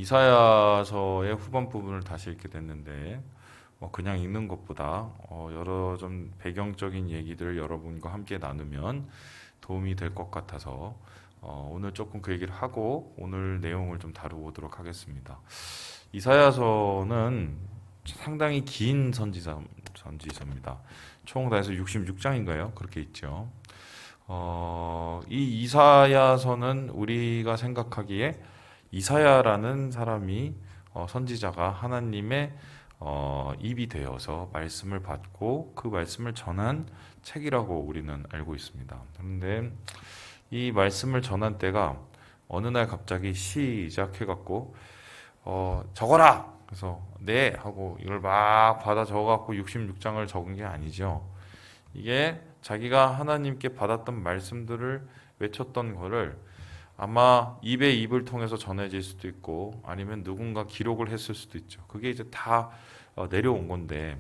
이사야서의 후반 부분을 다시 읽게 됐는데 그냥 읽는 것보다 여러 좀 배경적인 얘기들을 여러분과 함께 나누면 도움이 될 것 같아서 오늘 조금 그 얘기를 하고 오늘 내용을 좀 다루도록 하겠습니다. 이사야서는 상당히 긴 선지서입니다. 총 다 해서 66장인가요? 그렇게 있죠. 이 이사야서는 우리가 생각하기에 이사야라는 사람이 선지자가 하나님의 입이 되어서 말씀을 받고 그 말씀을 전한 책이라고 우리는 알고 있습니다. 그런데 이 말씀을 전한 때가 어느 날 갑자기 시작해갖고 적어라! 그래서 네! 하고 이걸 막 받아 적어갖고 66장을 적은 게 아니죠. 이게 자기가 하나님께 받았던 말씀들을 외쳤던 거를 아마 입의 입을 통해서 전해질 수도 있고 아니면 누군가 기록을 했을 수도 있죠. 그게 이제 다 내려온 건데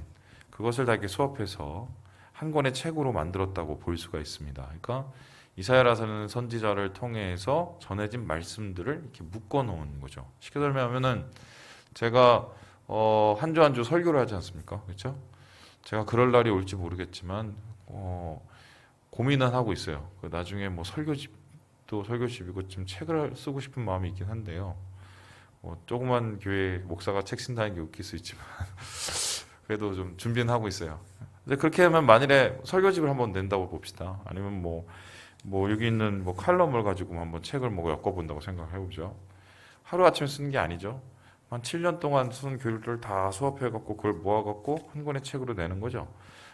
그것을 다 이렇게 수합해서 한 권의 책으로 만들었다고 볼 수가 있습니다. 그러니까 이사야라는 선지자를 통해서 전해진 말씀들을 이렇게 묶어 놓은 거죠. 쉽게 설명하면은 제가 한 주 한 주 설교를 하지 않습니까? 그렇죠? 제가 그럴 날이 올지 모르겠지만 고민은 하고 있어요. 나중에 뭐 설교집도 설교집이고 좀 책을 쓰고 싶은 마음이 있긴 한데요. 조그만 교회 목사가 책 쓴다는 게 웃길 수 있지만 그래도 좀 준비는 하고 있어요. 근데 그렇게 하면 만일에 설교집을 한번 낸다고 봅시다. 아니면 뭐 여기 있는 뭐 칼럼을 가지고 한번 책을 뭐 엮어본다고 생각해보죠. 하루아침에 쓰는 게 아니죠. 한 7년 동안 쓴 교리를 다 수합해갖고 그걸 모아갖고 한 권의 책으로 내는 거죠.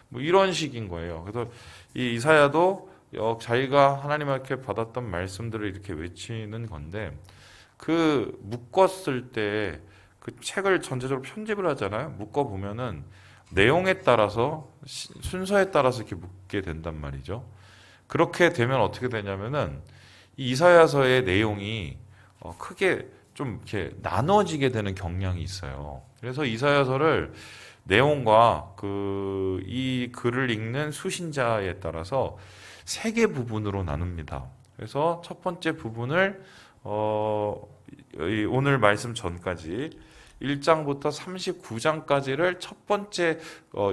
뭐 이런 식인 거예요. 그래서 이 이사야도 자기가 하나님께 받았던 말씀들을 이렇게 외치는 건데 그 묶었을 때 그 책을 전체적으로 편집을 하잖아요. 묶어 보면은 내용에 따라서 순서에 따라서 이렇게 묶게 된단 말이죠. 그렇게 되면 어떻게 되냐면은 이 이사야서의 내용이 크게 좀 이렇게 나눠지게 되는 경향이 있어요. 그래서 이사야서를 내용과 이 글을 읽는 수신자에 따라서 세 개 부분으로 나눕니다. 그래서 첫 번째 부분을 오늘 말씀 전까지 1장부터 39장까지를 첫 번째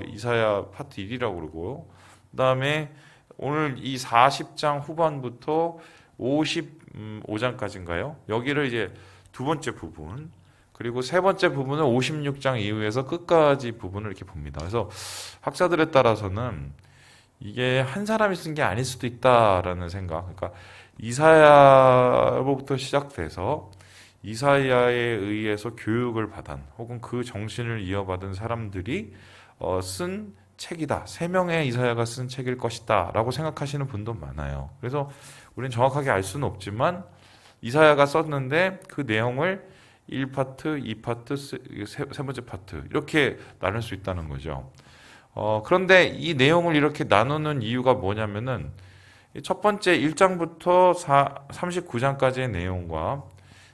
이사야 파트 1이라고 그러고 그다음에 오늘 이 40장 후반부터 55장까지인가요? 여기를 이제 두 번째 부분, 그리고 세 번째 부분은 56장 이후에서 끝까지 부분을 이렇게 봅니다. 그래서 학자들에 따라서는 이게 한 사람이 쓴 게 아닐 수도 있다라는 생각. 그러니까 이사야로부터 시작돼서 이사야에 의해서 교육을 받은 혹은 그 정신을 이어받은 사람들이 쓴 책이다. 세 명의 이사야가 쓴 책일 것이다. 라고 생각하시는 분도 많아요. 그래서 우리는 정확하게 알 수는 없지만 이사야가 썼는데 그 내용을 1파트, 2파트, 세 번째 파트 이렇게 나눌 수 있다는 거죠. 그런데 이 내용을 이렇게 나누는 이유가 뭐냐면은 첫 번째 1장부터 39장까지의 내용과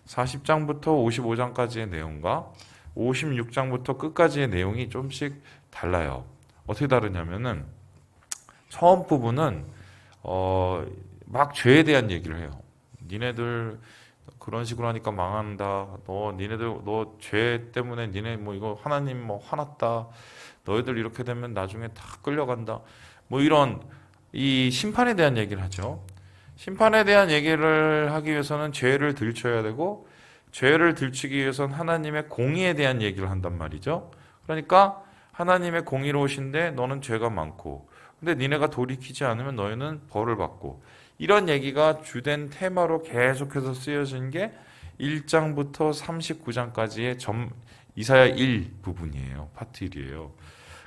40장부터 55장까지의 내용과 56장부터 끝까지의 내용이 좀씩 달라요. 어떻게 다르냐면은 처음 부분은 막 죄에 대한 얘기를 해요. 니네들 그런 식으로 하니까 망한다. 니네들 너 죄 때문에 니네 뭐 이거 하나님 뭐 화났다. 너희들 이렇게 되면 나중에 다 끌려간다. 뭐 이런 이 심판에 대한 얘기를 하죠. 심판에 대한 얘기를 하기 위해서는 죄를 들춰야 되고 죄를 들추기 위해서는 하나님의 공의에 대한 얘기를 한단 말이죠. 그러니까 하나님의 공의로우신데 너는 죄가 많고 근데 니네가 돌이키지 않으면 너희는 벌을 받고 이런 얘기가 주된 테마로 계속해서 쓰여진 게 1장부터 39장까지의 이사야 1 부분이에요. 파트 1이에요.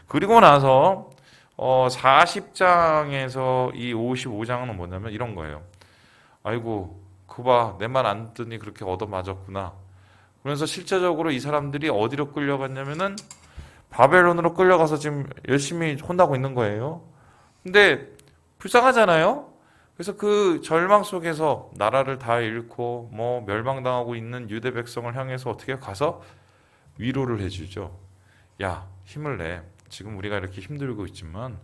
그리고 나서 40장에서 이 55장은 뭐냐면 이런 거예요. 아이고 그봐 내 말 안 듣니 그렇게 얻어맞았구나. 그래서 실제적으로 이 사람들이 어디로 끌려갔냐면은 바벨론으로 끌려가서 지금 열심히 혼나고 있는 거예요. 근데 불쌍하잖아요. 그래서 그 절망 속에서 나라를 다 잃고 뭐 멸망당하고 있는 유대 백성을 향해서 어떻게 가서 위로를 해주죠. 야, 힘을 내. 지금 우리가 이렇게 힘들고 있지만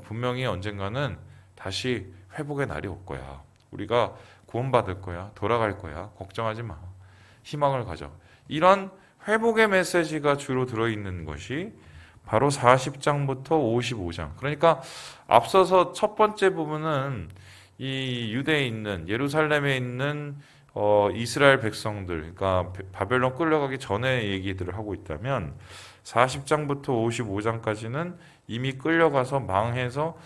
분명히 언젠가는 다시 회복의 날이 올 거야. 우리가 구원받을 거야. 돌아갈 거야. 걱정하지 마. 희망을 가져. 이런 회복의 메시지가 주로 들어있는 것이 바로 40장부터 55장. 그러니까 앞서서 첫 번째 부분은 이 유대에 있는 예루살렘에 있는 이스라엘 백성들, 그러니까 바벨론 끌려가기 전에 얘기들을 하고 있다면 40장부터 55장까지는 이미 끌려가서 망해서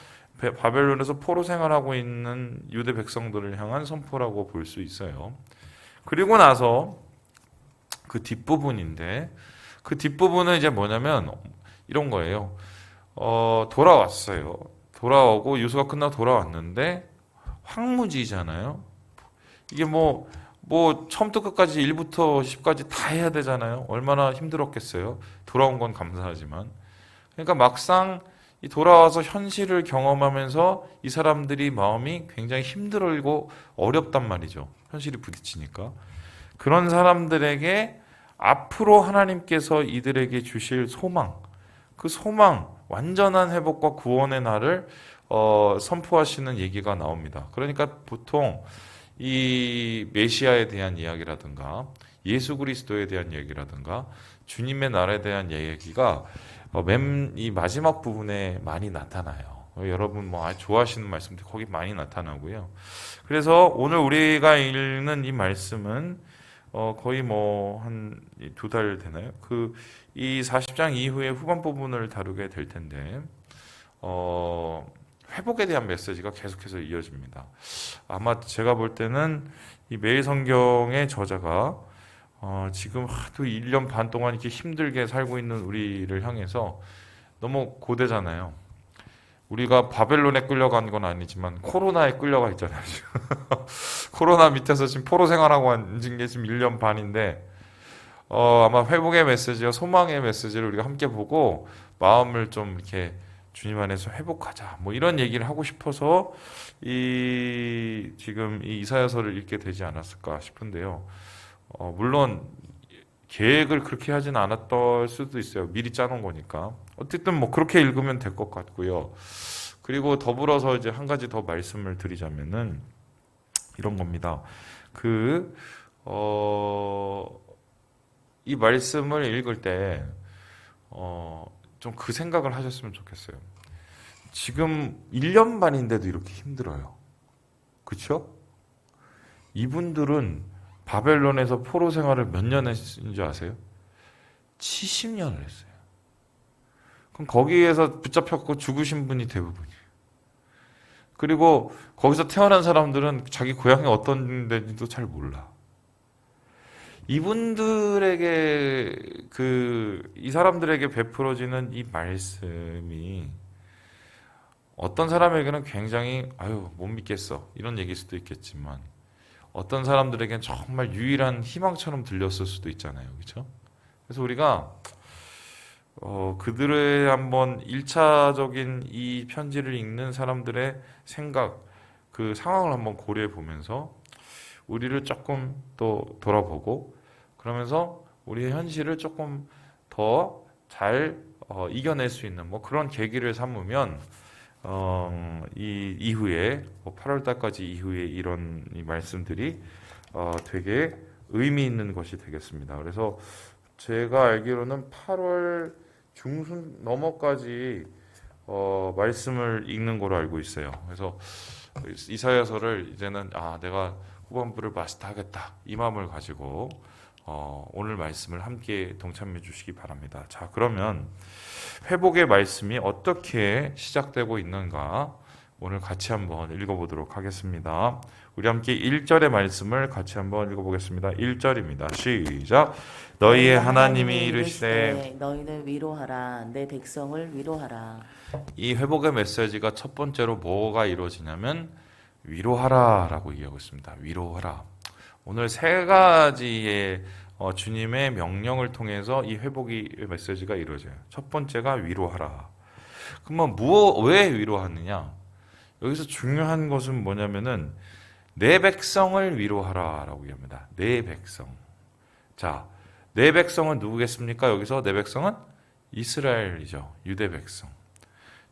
바벨론에서 포로 생활하고 있는 유대 백성들을 향한 선포라고 볼 수 있어요. 그리고 나서 그 뒷부분인데 그 뒷부분은 이제 뭐냐면 이런 거예요. 돌아왔어요. 돌아오고 유수가 끝나고 돌아왔는데 황무지잖아요. 이게 뭐 처음부터 끝까지 1부터 10까지 다 해야 되잖아요. 얼마나 힘들었겠어요. 돌아온 건 감사하지만. 그러니까 막상 이 돌아와서 현실을 경험하면서 이 사람들이 마음이 굉장히 힘들고 어렵단 말이죠. 현실이 부딪히니까. 그런 사람들에게 앞으로 하나님께서 이들에게 주실 소망, 그 소망, 완전한 회복과 구원의 날을 선포하시는 얘기가 나옵니다. 그러니까 보통 이 메시아에 대한 이야기라든가 예수 그리스도에 대한 얘기라든가 주님의 날에 대한 얘기가 이 마지막 부분에 많이 나타나요. 여러분 좋아하시는 말씀들 거기 많이 나타나고요. 그래서 오늘 우리가 읽는 이 말씀은 거의 한 2달 되나요? 이 40장 이후의 후반 부분을 다루게 될 텐데 회복에 대한 메시지가 계속해서 이어집니다. 아마 제가 볼 때는 이 매일 성경의 저자가 지금 하도 1년 반 동안 이렇게 힘들게 살고 있는 우리를 향해서 너무 고되잖아요. 우리가 바벨론에 끌려간 건 아니지만 코로나에 끌려가 있잖아요. 코로나 밑에서 지금 포로 생활하고 앉은 게 지금 1년 반인데 아마 회복의 메시지와 소망의 메시지를 우리가 함께 보고 마음을 좀 이렇게 주님 안에서 회복하자 이런 얘기를 하고 싶어서 지금 이 이사야서를 읽게 되지 않았을까 싶은데요. 물론 계획을 그렇게 하진 않았을 수도 있어요. 미리 짜놓은 거니까. 어쨌든 그렇게 읽으면 될 것 같고요. 그리고 더불어서 이제 한 가지 더 말씀을 드리자면은 이런 겁니다. 이 말씀을 읽을 때 좀 그 생각을 하셨으면 좋겠어요. 지금 1년 반인데도 이렇게 힘들어요. 그렇죠? 이분들은 바벨론에서 포로 생활을 몇 년 했는 줄 아세요? 70년을 했어요. 그럼 거기에서 붙잡혔고 죽으신 분이 대부분이에요. 그리고 거기서 태어난 사람들은 자기 고향이 어떤 데인지도 잘 몰라. 이분들에게 이 사람들에게 베풀어지는 이 말씀이 어떤 사람에게는 굉장히 못 믿겠어 이런 얘기일 수도 있겠지만 어떤 사람들에게는 정말 유일한 희망처럼 들렸을 수도 있잖아요. 그렇죠? 그래서 우리가 그들의 한번 1차적인 이 편지를 읽는 사람들의 생각, 그 상황을 한번 고려해 보면서 우리를 조금 또 돌아보고 그러면서 우리의 현실을 조금 더 잘 이겨낼 수 있는 그런 계기를 삼으면 이 이후에 8월 달까지 이후에 이런 이 말씀들이 되게 의미 있는 것이 되겠습니다. 그래서 제가 알기로는 8월 중순 넘어까지 말씀을 읽는 걸로 알고 있어요. 그래서 이사야서를 이제는 내가 후반부를 마스터하겠다 이 마음을 가지고 오늘 말씀을 함께 동참해 주시기 바랍니다. 자, 그러면 회복의 말씀이 어떻게 시작되고 있는가 오늘 같이 한번 읽어보도록 하겠습니다. 우리 함께 1절의 말씀을 같이 한번 읽어보겠습니다. 1절입니다. 시작. 너희의 하나님이 이르시되 너희를 위로하라. 내 백성을 위로하라. 이 회복의 메시지가 첫 번째로 뭐가 이루어지냐면 위로하라 라고 얘기하고 있습니다. 위로하라. 오늘 세 가지의 주님의 명령을 통해서 이 회복의 메시지가 이루어져요. 첫 번째가 위로하라. 그러면 왜 위로하느냐? 여기서 중요한 것은 뭐냐면은 내 백성을 위로하라 라고 얘기합니다. 내 백성. 자, 내 백성은 누구겠습니까? 여기서 내 백성은 이스라엘이죠. 유대 백성.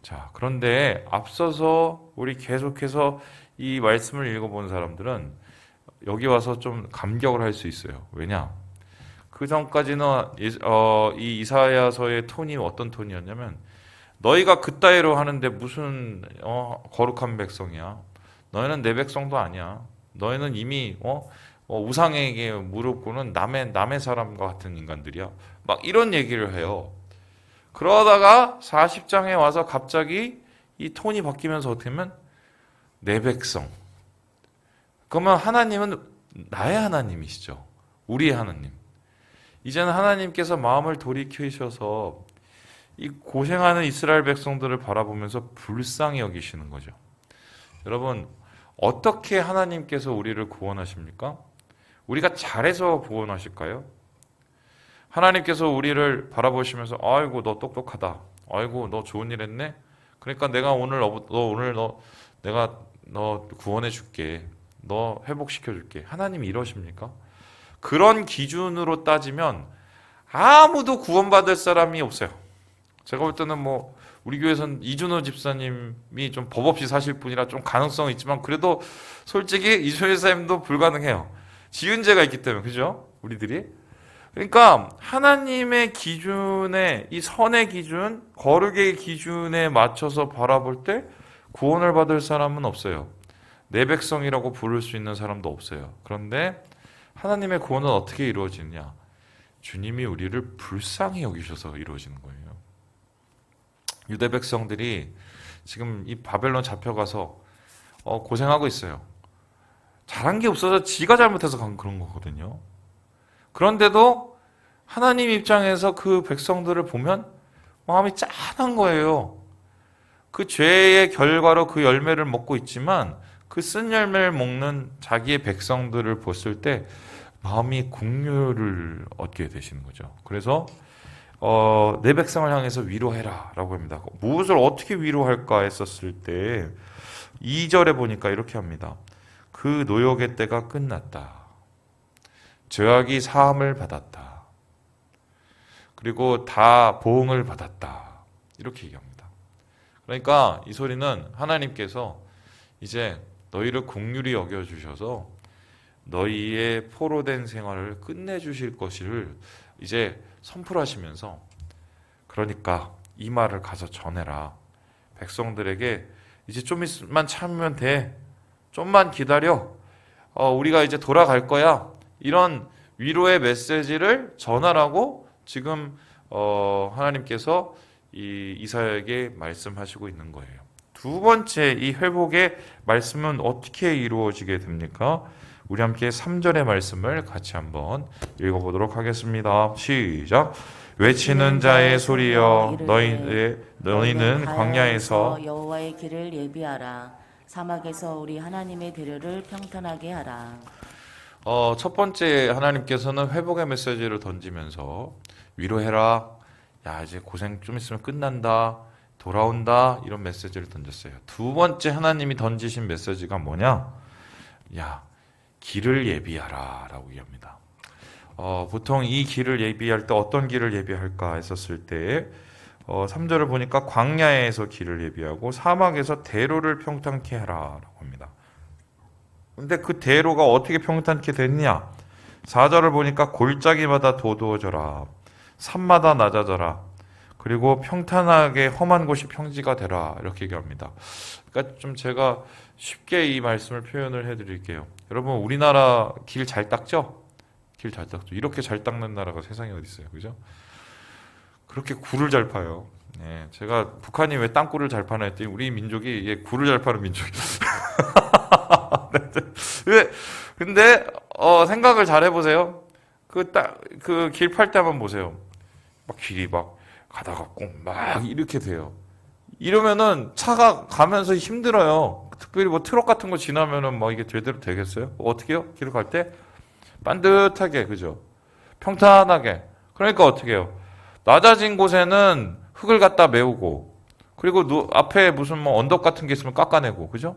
자, 그런데 앞서서 우리 계속해서 이 말씀을 읽어본 사람들은 여기 와서 좀 감격을 할 수 있어요. 왜냐? 그 전까지는 이 이사야서의 톤이 어떤 톤이었냐면 너희가 그따위로 하는데 무슨 거룩한 백성이야. 너희는 내 백성도 아니야. 너희는 이미 우상에게 무릎 꿇는 남의 사람과 같은 인간들이야. 막 이런 얘기를 해요. 그러다가 40장에 와서 갑자기 이 톤이 바뀌면서 어떻게 하면 내 백성. 그러면 하나님은 나의 하나님이시죠. 우리의 하나님. 이제는 하나님께서 마음을 돌이키셔서 이 고생하는 이스라엘 백성들을 바라보면서 불쌍히 여기시는 거죠. 여러분, 어떻게 하나님께서 우리를 구원하십니까? 우리가 잘해서 구원하실까요? 하나님께서 우리를 바라보시면서 아이고 너 똑똑하다. 아이고 너 좋은 일 했네. 그러니까 내가 내가 너 구원해 줄게. 너 회복시켜 줄게. 하나님이 이러십니까? 그런 기준으로 따지면 아무도 구원받을 사람이 없어요. 제가 볼 때는 우리 교회에서는 이준호 집사님이 좀 법 없이 사실 분이라 좀 가능성은 있지만 그래도 솔직히 이준호 집사님도 불가능해요. 지은 죄가 있기 때문에. 그죠? 우리들이. 그러니까 하나님의 기준에 이 선의 기준, 거룩의 기준에 맞춰서 바라볼 때 구원을 받을 사람은 없어요. 내 백성이라고 부를 수 있는 사람도 없어요. 그런데 하나님의 구원은 어떻게 이루어지느냐? 주님이 우리를 불쌍히 여기셔서 이루어지는 거예요. 유대 백성들이 지금 이 바벨론 잡혀가서 고생하고 있어요. 잘한 게 없어서 지가 잘못해서 그런 거거든요. 그런데도 하나님 입장에서 그 백성들을 보면 마음이 짠한 거예요. 그 죄의 결과로 그 열매를 먹고 있지만 그 쓴 열매를 먹는 자기의 백성들을 봤을 때 마음이 긍휼을 얻게 되시는 거죠. 그래서 내 백성을 향해서 위로해라 라고 합니다. 무엇을 어떻게 위로할까 했었을 때 2절에 보니까 이렇게 합니다. 그 노역의 때가 끝났다. 죄악이 사함을 받았다. 그리고 다 보응을 받았다. 이렇게 얘기합니다. 그러니까 이 소리는 하나님께서 이제 너희를 긍휼히 여겨주셔서 너희의 포로된 생활을 끝내주실 것을 이제 선포하시면서 그러니까 이 말을 가서 전해라. 백성들에게 이제 좀만 참으면 돼. 좀만 기다려. 우리가 이제 돌아갈 거야. 이런 위로의 메시지를 전하라고 지금 하나님께서 이 이사야에게 말씀하시고 있는 거예요. 두 번째 이 회복의 말씀은 어떻게 이루어지게 됩니까? 우리 함께 3절의 말씀을 같이 한번 읽어보도록 하겠습니다. 시작. 외치는 자의 소리여 너희는 광야에서 여호와의 길을 예비하라. 사막에서 우리 하나님의 대로를 평탄하게 하라. 첫 번째 하나님께서는 회복의 메시지를 던지면서 위로해라. 야 이제 고생 좀 있으면 끝난다. 돌아온다. 이런 메시지를 던졌어요. 두 번째 하나님이 던지신 메시지가 뭐냐? 야 길을 예비하라 라고 얘기합니다. 보통 이 길을 예비할 때 어떤 길을 예비할까 했었을 때 3절을 보니까 광야에서 길을 예비하고 사막에서 대로를 평탄케 하라 라고 합니다. 근데 그 대로가 어떻게 평탄케 됐냐? 4절을 보니까 골짜기마다 도두어져라. 산마다 낮아져라. 그리고 평탄하게 험한 곳이 평지가 되라. 이렇게 얘기합니다. 그러니까 좀 제가 쉽게 이 말씀을 표현을 해드릴게요. 여러분 우리나라 길 잘 닦죠? 길 잘 닦죠. 이렇게 잘 닦는 나라가 세상에 어디 있어요, 그죠? 그렇게 굴을 잘 파요. 네, 제가 북한이 왜 땅굴을 잘 파나 했더니 우리 민족이 이게 굴을 잘 파는 민족이에요. 근데 생각을 잘 해보세요. 그 길 팔 때 한번 보세요. 막 길이 막 가다가 꼭 막 이렇게 돼요. 이러면은 차가 가면서 힘들어요. 특별히 뭐 트럭 같은 거 지나면은 뭐 이게 제대로 되겠어요? 어떻게 해요? 길을 갈 때? 반듯하게, 그죠? 평탄하게. 그러니까 어떻게 해요? 낮아진 곳에는 흙을 갖다 메우고, 그리고 앞에 무슨 뭐 언덕 같은 게 있으면 깎아내고, 그죠?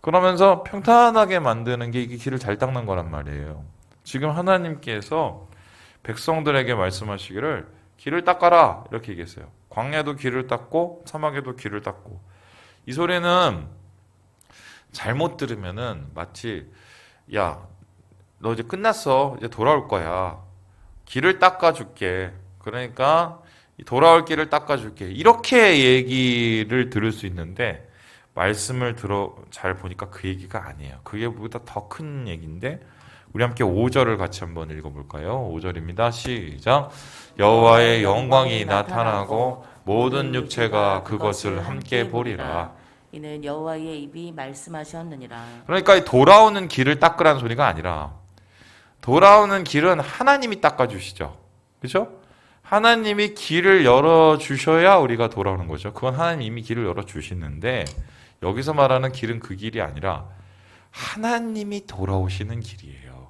그러면서 평탄하게 만드는 게 이게 길을 잘 닦는 거란 말이에요. 지금 하나님께서 백성들에게 말씀하시기를 길을 닦아라 이렇게 얘기했어요. 광야도 길을 닦고 사막에도 길을 닦고. 이 소리는 잘못 들으면은 마치 야 너 이제 끝났어 이제 돌아올 거야 길을 닦아줄게. 그러니까 돌아올 길을 닦아줄게. 이렇게 얘기를 들을 수 있는데 말씀을 잘 보니까 그 얘기가 아니에요. 그게 보다 더 큰 얘기인데 우리 함께 5절을 같이 한번 읽어볼까요? 5절입니다. 시작. 여호와의 영광이 나타나고 모든 육체가 그것을 함께 보리라. 이는 여호와의 입이 말씀하셨느니라. 그러니까 돌아오는 길을 닦으라는 소리가 아니라 돌아오는 길은 하나님이 닦아주시죠. 그렇죠? 하나님이 길을 열어주셔야 우리가 돌아오는 거죠. 그건 하나님 이미 길을 열어주시는데 여기서 말하는 길은 그 길이 아니라 하나님이 돌아오시는 길이에요.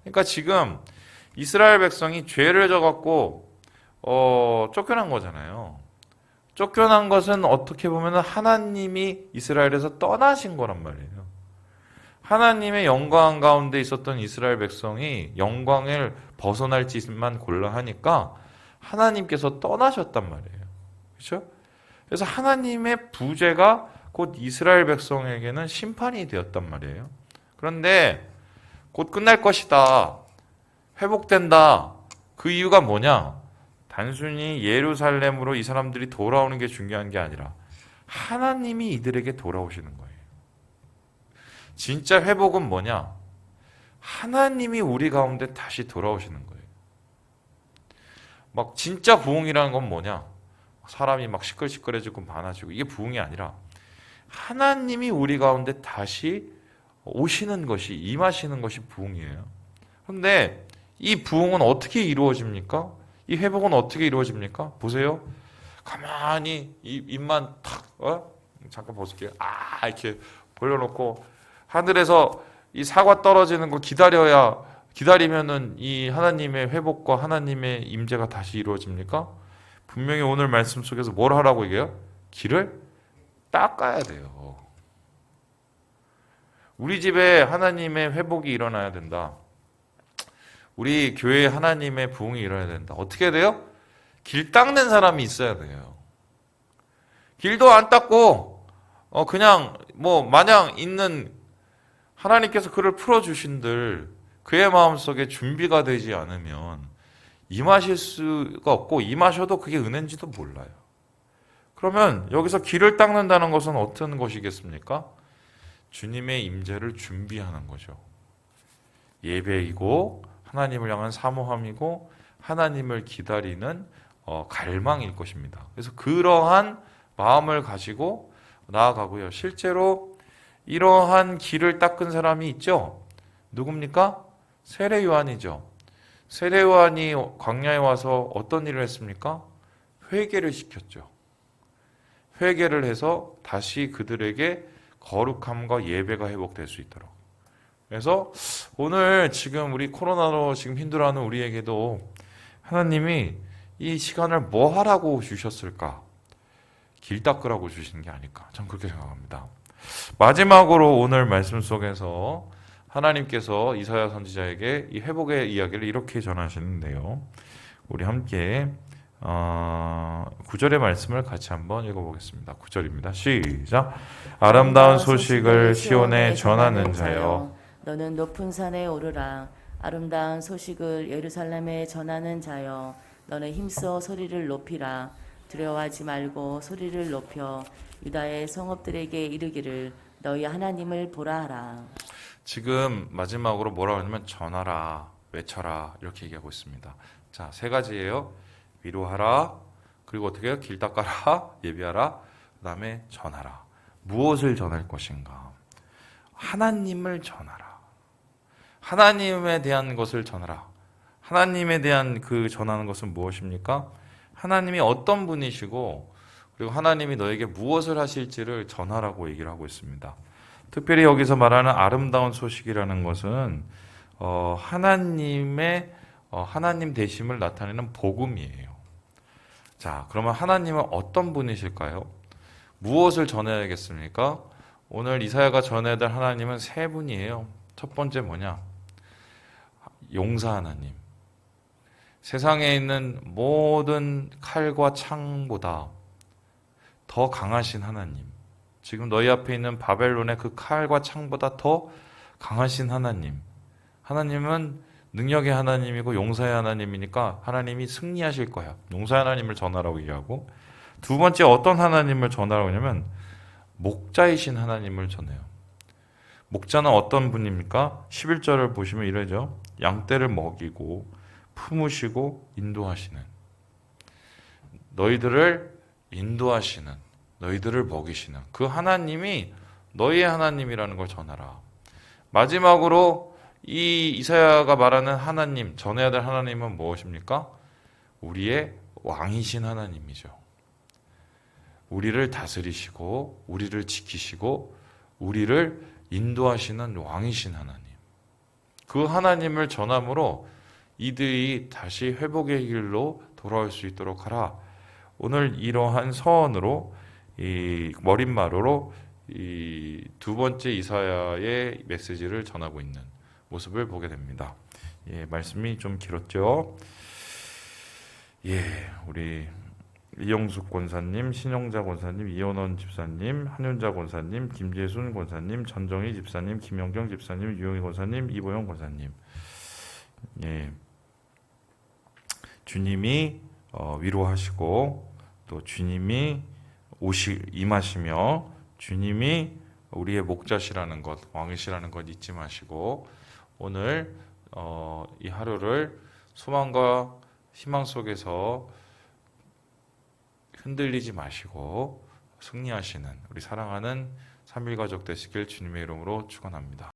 그러니까 지금 이스라엘 백성이 죄를 져갖고 쫓겨난 거잖아요. 쫓겨난 것은 어떻게 보면 하나님이 이스라엘에서 떠나신 거란 말이에요. 하나님의 영광 가운데 있었던 이스라엘 백성이 영광을 벗어날 짓만 골라 하니까 하나님께서 떠나셨단 말이에요. 그렇죠? 그래서 하나님의 부재가 곧 이스라엘 백성에게는 심판이 되었단 말이에요. 그런데 곧 끝날 것이다. 회복된다. 그 이유가 뭐냐? 단순히 예루살렘으로 이 사람들이 돌아오는 게 중요한 게 아니라 하나님이 이들에게 돌아오시는 거예요. 진짜 회복은 뭐냐? 하나님이 우리 가운데 다시 돌아오시는 거예요. 막 진짜 부흥이라는 건 뭐냐? 사람이 막 시끌시끌해지고 많아지고 이게 부흥이 아니라 하나님이 우리 가운데 다시 오시는 것이 임하시는 것이 부흥이에요. 그런데 이 부흥은 어떻게 이루어집니까? 이 회복은 어떻게 이루어집니까? 보세요. 가만히 입만 탁 잠깐 벗을게요. 이렇게 벌려놓고 하늘에서 이 사과 떨어지는 거 기다리면은 이 하나님의 회복과 하나님의 임재가 다시 이루어집니까? 분명히 오늘 말씀 속에서 뭘 하라고 얘기해요? 길을 닦아야 돼요. 우리 집에 하나님의 회복이 일어나야 된다. 우리 교회에 하나님의 부흥이 일어나야 된다. 어떻게 돼요? 길 닦는 사람이 있어야 돼요. 길도 안 닦고 그냥 마냥 있는 하나님께서 그를 풀어주신들 그의 마음속에 준비가 되지 않으면 임하실 수가 없고 임하셔도 그게 은혜인지도 몰라요. 그러면 여기서 길을 닦는다는 것은 어떤 것이겠습니까? 주님의 임재를 준비하는 거죠. 예배이고 하나님을 향한 사모함이고 하나님을 기다리는 갈망일 것입니다. 그래서 그러한 마음을 가지고 나아가고요. 실제로 이러한 길을 닦은 사람이 있죠. 누굽니까? 세례 요한이죠. 세례 요한이 광야에 와서 어떤 일을 했습니까? 회개를 시켰죠. 회개를 해서 다시 그들에게 거룩함과 예배가 회복될 수 있도록. 그래서 오늘 지금 우리 코로나로 지금 힘들어하는 우리에게도 하나님이 이 시간을 뭐 하라고 주셨을까? 길 닦으라고 주신 게 아닐까? 전 그렇게 생각합니다. 마지막으로 오늘 말씀 속에서 하나님께서 이사야 선지자에게 이 회복의 이야기를 이렇게 전하시는데요. 우리 함께 9절의 말씀을 같이 한번 읽어보겠습니다. 9절입니다. 시작. 아름다운 소식을 시온에 전하는 자여, 너는 높은 산에 오르라. 아름다운 소식을 예루살렘에 전하는 자여, 너는 힘써 소리를 높이라. 두려워하지 말고 소리를 높여 유다의 성읍들에게 이르기를 너희 하나님을 보라 하라. 지금 마지막으로 뭐라고 하냐면 전하라, 외쳐라 이렇게 얘기하고 있습니다. 자, 세 가지예요. 위로하라, 그리고 어떻게 해요? 길 닦아라, 예비하라, 그 다음에 전하라. 무엇을 전할 것인가? 하나님을 전하라. 하나님에 대한 것을 전하라. 하나님에 대한 그 전하는 것은 무엇입니까? 하나님이 어떤 분이시고 그리고 하나님이 너에게 무엇을 하실지를 전하라고 얘기를 하고 있습니다. 특별히 여기서 말하는 아름다운 소식이라는 것은 하나님의 하나님 되심을 나타내는 복음이에요. 자, 그러면 하나님은 어떤 분이실까요? 무엇을 전해야겠습니까? 오늘 이사야가 전해야 될 하나님은 세 분이에요. 첫 번째 뭐냐? 용사 하나님. 세상에 있는 모든 칼과 창보다 더 강하신 하나님. 지금 너희 앞에 있는 바벨론의 그 칼과 창보다 더 강하신 하나님. 하나님은 능력의 하나님이고 용서의 하나님이니까 하나님이 승리하실 거야. 용서의 하나님을 전하라고 얘기하고, 두 번째 어떤 하나님을 전하라고 하냐면 목자이신 하나님을 전해요. 목자는 어떤 분입니까? 11절을 보시면 이러죠. 양떼를 먹이고 품으시고 인도하시는, 너희들을 인도하시는, 너희들을 먹이시는 그 하나님이 너희의 하나님이라는 걸 전하라. 마지막으로 이 이사야가 말하는 하나님, 전해야 될 하나님은 무엇입니까? 우리의 왕이신 하나님이죠. 우리를 다스리시고 우리를 지키시고 우리를 인도하시는 왕이신 하나님. 그 하나님을 전함으로 이들이 다시 회복의 길로 돌아올 수 있도록 하라. 오늘 이러한 서원으로, 이 머릿말로 이 두 번째 이사야의 메시지를 전하고 있는 모습을 보게 됩니다. 예, 말씀이 좀 길었죠. 예, 우리 이영숙 권사님, 신영자 권사님, 이원원 집사님, 한윤자 권사님, 김재순 권사님, 전정희 집사님, 김영경 집사님, 유영희 권사님, 이보영 권사님. 예, 주님이 위로하시고 또 주님이 임하시며 주님이 우리의 목자시라는 것, 왕이시라는 것 잊지 마시고 오늘 이 하루를 소망과 희망 속에서 흔들리지 마시고 승리하시는 우리 사랑하는 3일 가족 되시길 주님의 이름으로 축원합니다.